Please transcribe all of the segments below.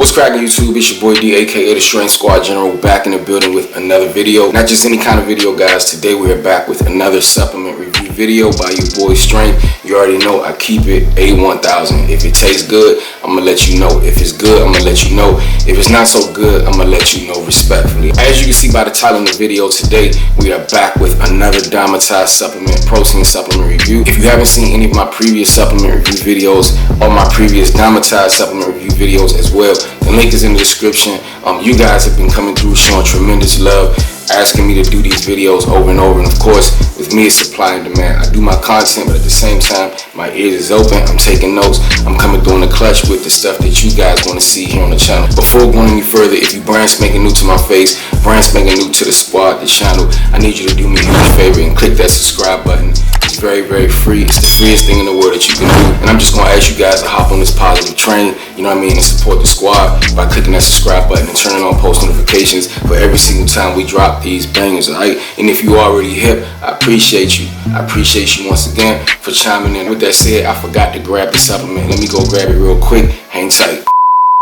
What's cracking YouTube? It's your boy D, aka the Strength Squad General, back in the building with another video. Not just any kind of video, guys. Today we are back with another supplement review video by your boy Strength. You already know I keep it A1000. If it tastes good, I'm gonna let you know. If it's good, I'm gonna let you know. If it's not so good, I'm gonna let you know respectfully. As you can see by the title of the video, today we are back with another Dymatize supplement, protein supplement review. If you haven't seen any of my previous supplement review videos or my previous Dymatize supplement review videos as well, the link is in the description. You guys have been coming through, showing tremendous love, asking me to do these videos over and over. And of course, with me, it's supply and demand. I do my content, but at the same time, my ears is open. I'm taking notes. I'm coming through in the clutch with the stuff that you guys want to see here on the channel. Before going any further, if you brand spanking new to my face, brand spanking new to the squad, the channel, I need you to do me a huge favor and click that subscribe button. It's very, very free. It's the freest thing in the world that you can do. And I'm just going to ask you guys to hop on this positive train, you know what I mean, and support the squad by clicking that subscribe button and turning on post notifications for every single time we drop these bangers, alright? And if you already hip, I appreciate you. I appreciate you once again for chiming in. With that said, I forgot to grab the supplement. Let me go grab it real quick. Hang tight.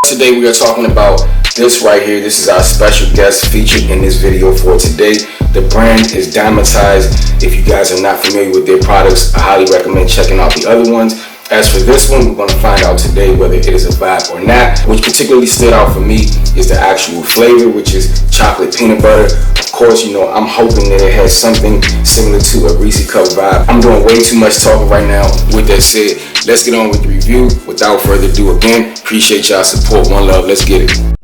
Today we are talking about this right here. This is our special guest featured in this video for today. The brand is Dymatize. If you guys are not familiar with their products, I highly recommend checking out the other ones. As for this one, we're going to find out today whether it is a vibe or not. Which particularly stood out for me is the actual flavor, which is chocolate peanut butter. Of course, you know, I'm hoping that it has something similar to a Reese's Cup vibe. I'm doing way too much talking right now. With that said, let's get on with the review. Without further ado, again, appreciate y'all support. One love. Let's get it.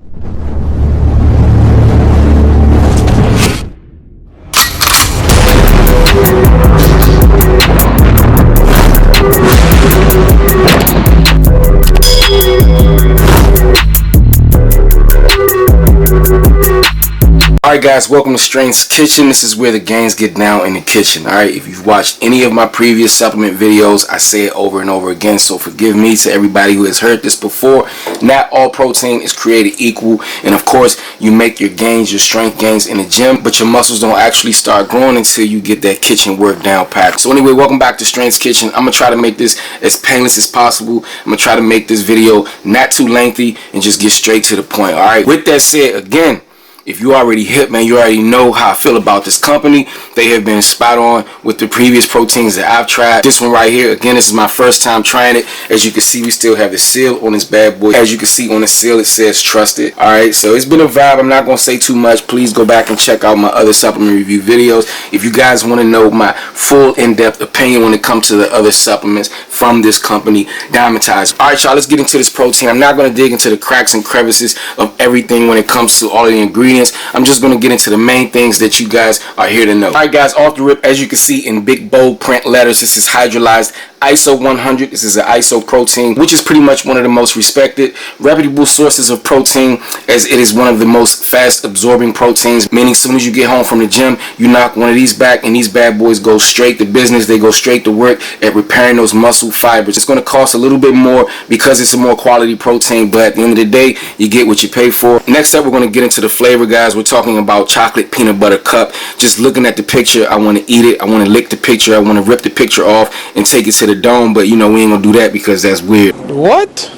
Alright guys, welcome to Strength's Kitchen. This is where the gains get down in the kitchen. Alright, if you've watched any of my previous supplement videos, I say it over and over again, so forgive me to everybody who has heard this before. Not all protein is created equal, and of course you make your gains, your strength gains in the gym, but your muscles don't actually start growing until you get that kitchen work down pat. So anyway, welcome back to Strength's Kitchen. I'm gonna try to make this as painless as possible. I'm gonna try to make this video not too lengthy and just get straight to the point. Alright, with that said, again, if you already hip, man, you already know how I feel about this company. They have been spot on with the previous proteins that I've tried. This one right here, again, this is my first time trying it. As you can see, we still have the seal on this bad boy. As you can see on the seal, it says trusted. Alright, so it's been a vibe. I'm not going to say too much. Please go back and check out my other supplement review videos if you guys want to know my full in-depth opinion when it comes to the other supplements from this company, Dymatize. Alright, y'all, let's get into this protein. I'm not going to dig into the cracks and crevices of everything when it comes to all of the ingredients. I'm just going to get into the main things that you guys are here to know. Alright guys, off the rip, as you can see in big bold print letters, this is hydrolyzed ISO 100. This is an ISO protein, which is pretty much one of the most respected, reputable sources of protein, as it is one of the most fast absorbing proteins, meaning as soon as you get home from the gym, you knock one of these back and these bad boys go straight to business. They go straight to work at repairing those muscle fibers. It's going to cost a little bit more because it's a more quality protein, but at the end of the day, you get what you pay for. Next up, we're going to get into the flavor, guys. We're talking about chocolate peanut butter cup. Just looking at the picture, I want to eat it. I want to lick the picture. I want to rip the picture off and take it to the dome, but you know, we ain't gonna do that because that's weird. What?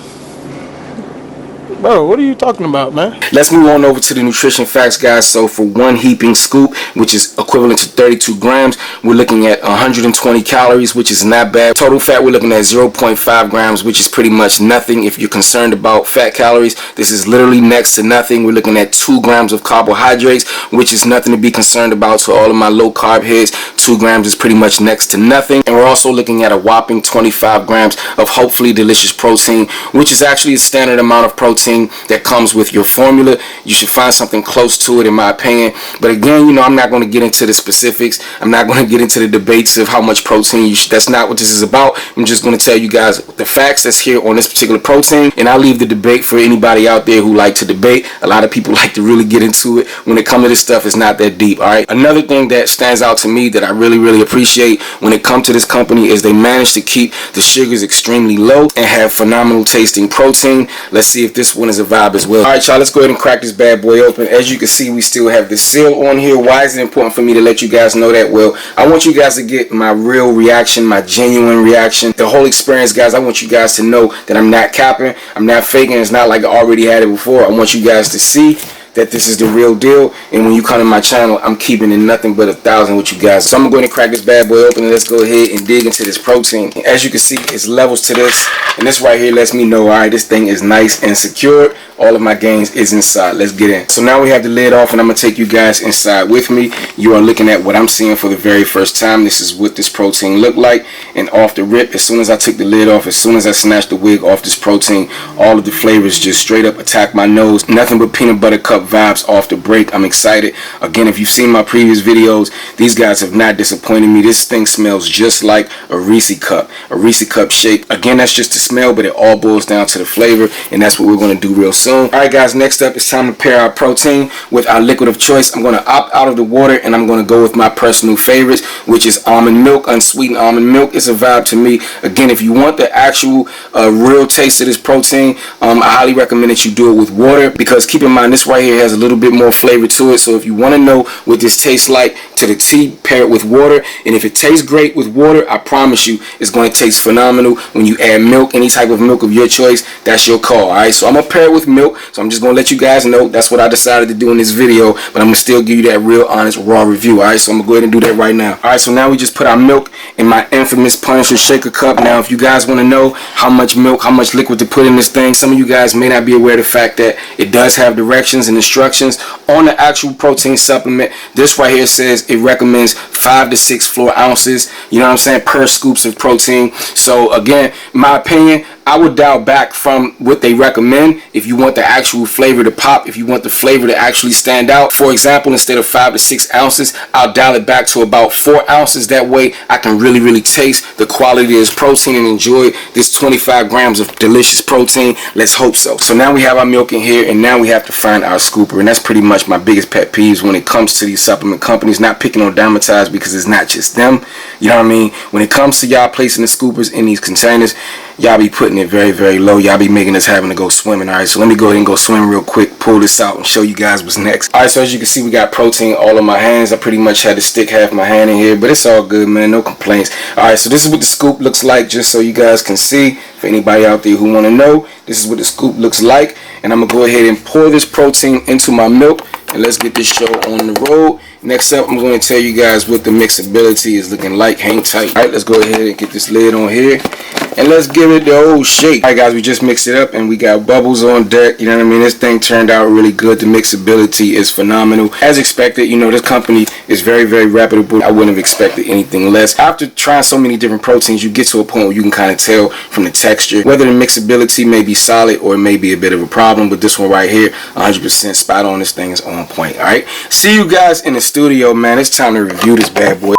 Bro, what are you talking about, man? Let's move on over to the nutrition facts, guys. So for one heaping scoop, which is equivalent to 32 grams, we're looking at 120 calories, which is not bad. Total fat, we're looking at 0.5 grams, which is pretty much nothing. If you're concerned about fat calories, this is literally next to nothing. We're looking at 2 grams of carbohydrates, which is nothing to be concerned about. To all of my low carb heads, 2 grams is pretty much next to nothing. And we're also looking at a whopping 25 grams of hopefully delicious protein, which is actually a standard amount of protein that comes with your formula. You should find something close to it, in my opinion. But again, you know, I'm not going to get into the specifics. I'm not going to get into the debates of how much protein you should. That's not what this is about. I'm just going to tell you guys the facts that's here on this particular protein, and I'll leave the debate for anybody out there who like to debate. A lot of people like to really get into it. When it comes to this stuff, it's not that deep. All right, another thing that stands out to me that I really appreciate when it comes to this company is they managed to keep the sugars extremely low and have phenomenal tasting protein. Let's see if this one is a vibe as well. Alright, y'all, let's go ahead and crack this bad boy open. As you can see, we still have the seal on here. Why is it important for me to let you guys know that? Well, I want you guys to get my real reaction, my genuine reaction, the whole experience, guys. I want you guys to know that I'm not capping, I'm not faking. It's not like I already had it before. I want you guys to see that this is the real deal, and when you come to my channel, I'm keeping it nothing but 1,000 with you guys. So I'm going to crack this bad boy open, and let's go ahead and dig into this protein. As you can see, it's levels to this, and this right here lets me know, alright, this thing is nice and secured. All of my gains is inside. Let's get in. So now we have the lid off, and I'm going to take you guys inside with me. You are looking at what I'm seeing for the very first time. This is what this protein looked like, and off the rip, as soon as I took the lid off, as soon as I snatched the wig off this protein, all of the flavors just straight up attacked my nose. Nothing but peanut butter cup vibes off the break. I'm excited. Again, if you've seen my previous videos, these guys have not disappointed me. This thing smells just like a Reese cup shake. Again, that's just the smell, but it all boils down to the flavor, and that's what we're going to do real soon. Alright guys, next up it's time to pair our protein with our liquid of choice. I'm going to opt out of the water, and I'm going to go with my personal favorites, which is almond milk, unsweetened almond milk. It's a vibe to me. Again, if you want the actual real taste of this protein, I highly recommend that you do it with water, because keep in mind, this right here has a little bit more flavor to it. So if you want to know what this tastes like to the T, pair it with water. And if it tastes great with water, I promise you it's going to taste phenomenal when you add milk, any type of milk of your choice. That's your call. Alright, so I'm going to pair it with milk. So I'm just going to let you guys know that's what I decided to do in this video, but I'm going to still give you that real honest raw review. Alright, so I'm going to go ahead and do that right now. Alright, so now we just put our milk in my infamous Punisher shaker cup. Now if you guys want to know how much milk, how much liquid to put in this thing, some of you guys may not be aware of the fact that it does have directions and instructions on the actual protein supplement. This right here says it recommends 5 to 6 floor ounces, you know what I'm saying, per scoops of protein. So again, my opinion, I would dial back from what they recommend if you want the actual flavor to pop, if you want the flavor to actually stand out. For example, instead of 5 to 6 ounces, I'll dial it back to about 4 ounces. That way I can really taste the quality of this protein and enjoy this 25 grams of delicious protein. Let's hope so. So now we have our milk in here, and now we have to find our scooper, and that's pretty much my biggest pet peeves when it comes to these supplement companies. Not picking on Dymatize, because it's not just them, you know what I mean. When it comes to y'all placing the scoopers in these containers, y'all be putting it very low. Y'all be making us having to go swimming. Alright, so let me go ahead and go swim real quick, pull this out, and show you guys what's next. Alright, so as you can see, we got protein all in my hands. I pretty much had to stick half my hand in here, but it's all good, man, no complaints. Alright, so this is what the scoop looks like, just so you guys can see. For anybody out there who want to know, this is what the scoop looks like. And I'm going to go ahead and pour this protein into my milk, and let's get this show on the road. Next up, I'm going to tell you guys what the mixability is looking like. Hang tight. Alright, let's go ahead and get this lid on here, and let's give it the old shake. Alright guys, we just mixed it up, and we got bubbles on deck. You know what I mean? This thing turned out really good. The mixability is phenomenal. As expected, you know, this company is very reputable. I wouldn't have expected anything less. After trying so many different proteins, you get to a point where you can kind of tell from the texture whether the mixability may be solid or it may be a bit of a problem. But this one right here, 100% spot on. This thing is on point. Alright, see you guys in the studio, man. It's time to review this bad boy.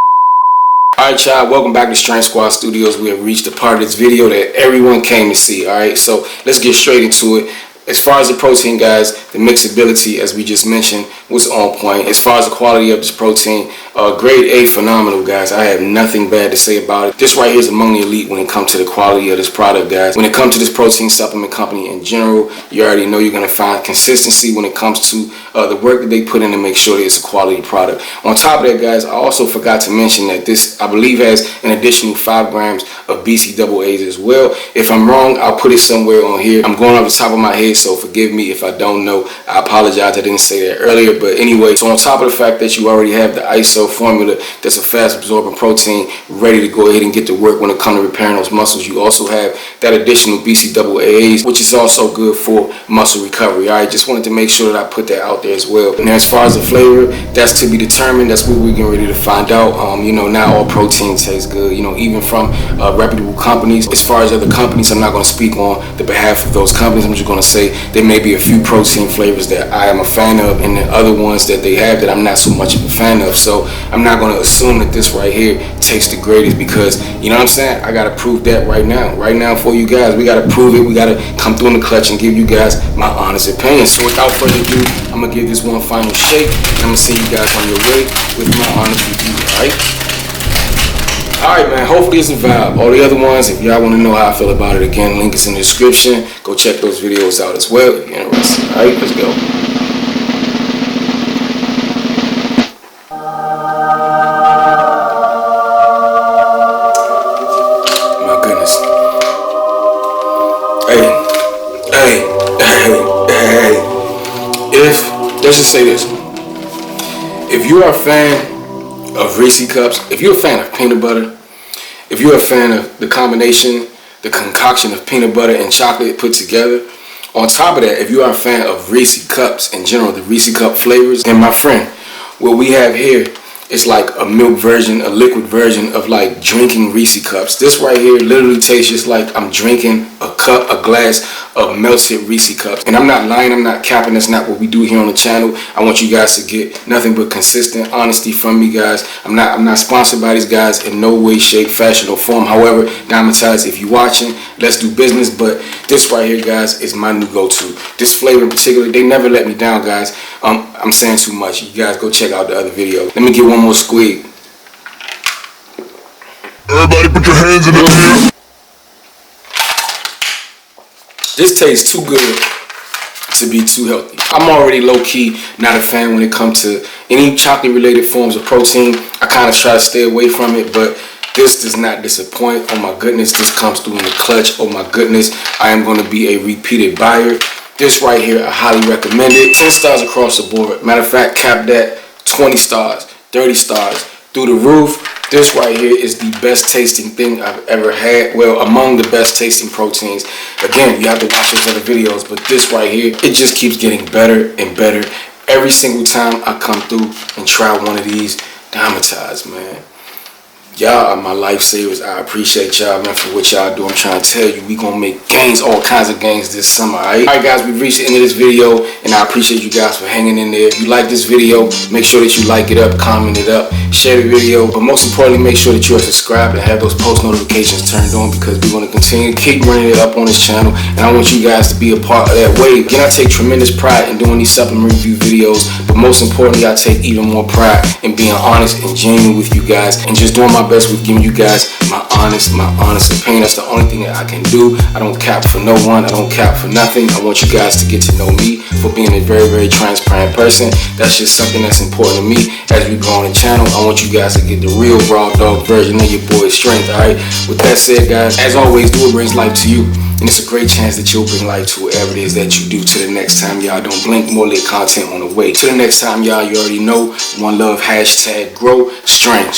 Alright y'all, welcome back to Strength Squad Studios. We have reached a part of this video that everyone came to see. Alright, so let's get straight into it. As far as the protein, guys, the mixability, as we just mentioned, was on point. As far as the quality of this protein, grade A, phenomenal, guys. I have nothing bad to say about it. This right here is among the elite when it comes to the quality of this product, guys. When it comes to this protein supplement company in general, you already know you're going to find consistency when it comes to the work that they put in to make sure that it's a quality product. On top of that, guys, I also forgot to mention that this, I believe, has an additional 5 grams of BCAAs as well. If I'm wrong, I'll put it somewhere on here. I'm going off the top of my head, so forgive me if I don't know. I apologize, I didn't say that earlier. But anyway, so on top of the fact that you already have the ISO formula, that's a fast absorbing protein ready to go ahead and get to work when it comes to repairing those muscles, you also have that additional BCAAs, which is also good for muscle recovery. Alright, just wanted to make sure that I put that out there as well. And as far as the flavor, that's to be determined. That's what we're getting ready to find out. You know, not all protein tastes good, you know, even from reputable companies. As far as other companies, I'm not going to speak on the behalf of those companies. I'm just going to say there may be a few protein flavors that I am a fan of, and then other ones that they have that I'm not so much of a fan of. So I'm not going to assume that this right here tastes the greatest, because, you know what I'm saying, I got to prove that right now for you guys. We got to prove it. We got to come through in the clutch and give you guys my honest opinion. So without further ado, I'm going to give this one final shake, and I'm going to see you guys on your way with my honest review. Alright, man, hopefully it's a vibe. All the other ones, if y'all want to know how I feel about it, again, link is in the description. Go check those videos out as well if you're interested. Alright, let's go. My goodness. Hey. Let's just say this. If you are a fan of Reese Cups, if you're a fan of peanut butter, if you're a fan of the combination, the concoction of peanut butter and chocolate put together, on top of that, if you are a fan of Reese Cups in general, the Reese Cup flavors, then my friend, what we have here is like a milk version, a liquid version of like drinking Reese Cups. This right here literally tastes just like I'm drinking a glass of melted Reese Cups. And I'm not lying, I'm not capping, that's not what we do here on the channel. I want you guys to get nothing but consistent honesty from me, guys. I'm not sponsored by these guys in no way, shape, fashion, or form. However, Dymatize, if you're watching, let's do business. But this right here, guys, is my new go-to. This flavor in particular, they never let me down, guys. I'm saying too much. You guys go check out the other video. Let me get one more squeak. Everybody put your hands in the air. This tastes too good to be too healthy. I'm already low-key not a fan when it comes to any chocolate-related forms of protein. I kind of try to stay away from it, but this does not disappoint. Oh my goodness, this comes through in the clutch. Oh my goodness, I am going to be a repeated buyer. This right here, I highly recommend it. 10 stars across the board. Matter of fact, cap that 20 stars, 30 stars, through the roof. This right here is the best tasting thing I've ever had. Well, among the best tasting proteins. Again, you have to watch those other videos, but this right here, it just keeps getting better and better every single time I come through and try one of these. Dymatize, man. Y'all are my lifesavers. I appreciate y'all, man, for what y'all do. I'm trying to tell you, we gonna make gains, all kinds of gains this summer, alright? Alright, guys, we've reached the end of this video, and I appreciate you guys for hanging in there. If you like this video, make sure that you like it up, comment it up, share the video, but most importantly, make sure that you are subscribed and have those post notifications turned on, because we're gonna continue to keep running it up on this channel, and I want you guys to be a part of that wave. Again, I take tremendous pride in doing these supplement review videos, but most importantly, I take even more pride in being honest and genuine with you guys, and just doing my best with giving you guys my honest opinion. That's the only thing that I can do. I don't cap for no one. I don't cap for nothing. I want you guys to get to know me for being a very, very transparent person. That's just something that's important to me as we grow on the channel. I want you guys to get the real raw dog version of your boy's strength, alright? With that said, guys, as always, do what brings life to you. And it's a great chance that you'll bring life to whatever it is that you do. Till the next time, y'all, don't blink. More lit content on the way. Till the next time, y'all, you already know. One love, hashtag grow. Strength.